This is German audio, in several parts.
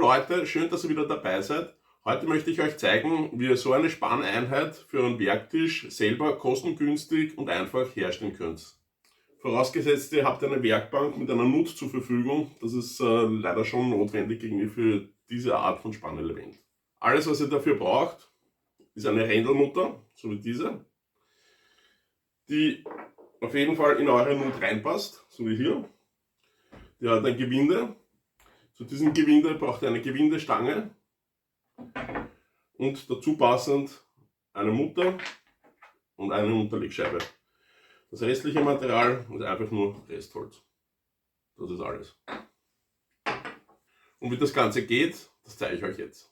Leute, schön, dass ihr wieder dabei seid. Heute möchte ich euch zeigen, wie ihr so eine Spanneinheit für einen Werktisch selber kostengünstig und einfach herstellen könnt. Vorausgesetzt, ihr habt eine Werkbank mit einer Nut zur Verfügung. Das ist leider schon notwendig irgendwie für diese Art von Spannelement. Alles, was ihr dafür braucht, ist eine Rändelmutter, so wie diese, die auf jeden Fall in eure Nut reinpasst, so wie hier. Die hat ein Gewinde. Zu diesem Gewinde braucht ihr eine Gewindestange und dazu passend eine Mutter und eine Unterlegscheibe. Das restliche Material ist einfach nur Restholz. Das ist alles. Und wie das Ganze geht, das zeige ich euch jetzt.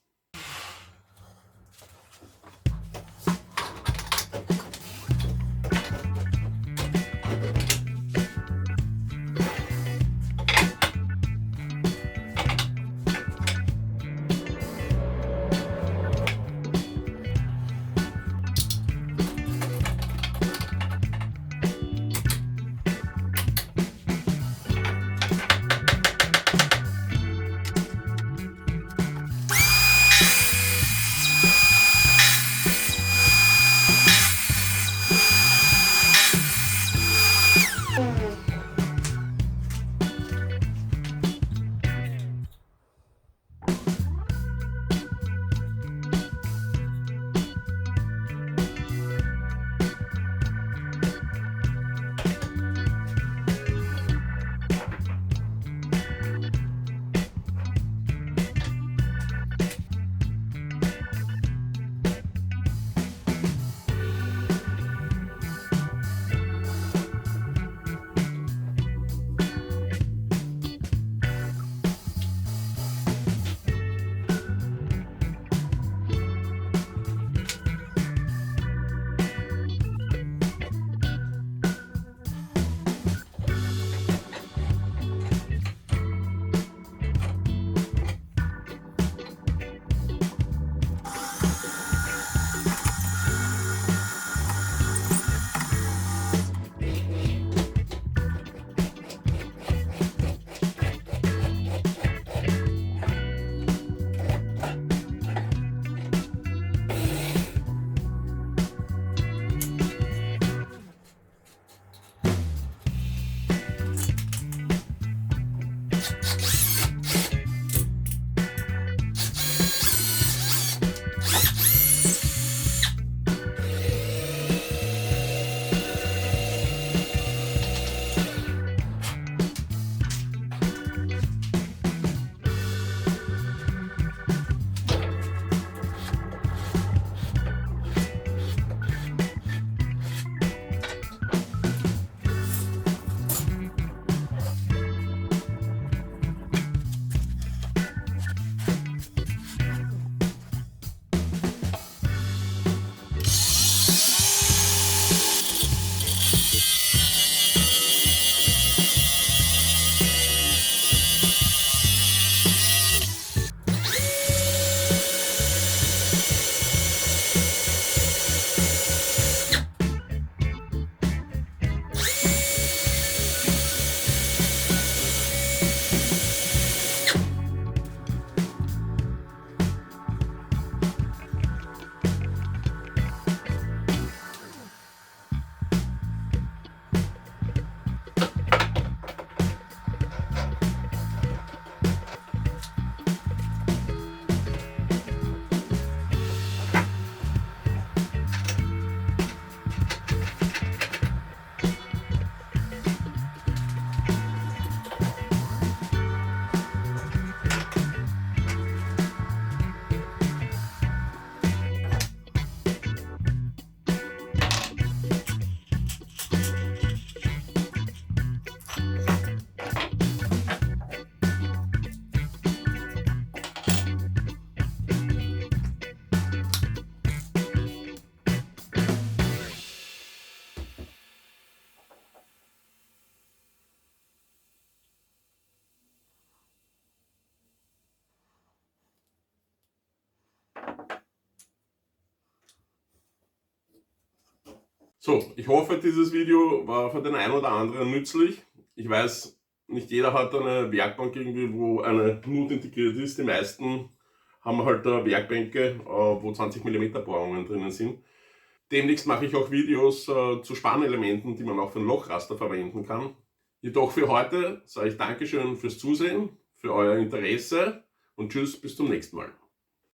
So, ich hoffe, dieses Video war für den einen oder anderen nützlich. Ich weiß, Nicht jeder hat eine Werkbank irgendwie, wo eine Nut integriert ist. Die meisten haben halt Werkbänke, wo 20 mm Bohrungen drinnen sind. Demnächst mache ich auch Videos zu Spannelementen, die man auch für ein Lochraster verwenden kann. Jedoch für heute sage ich Dankeschön fürs Zusehen, für euer Interesse und tschüss, bis zum nächsten Mal.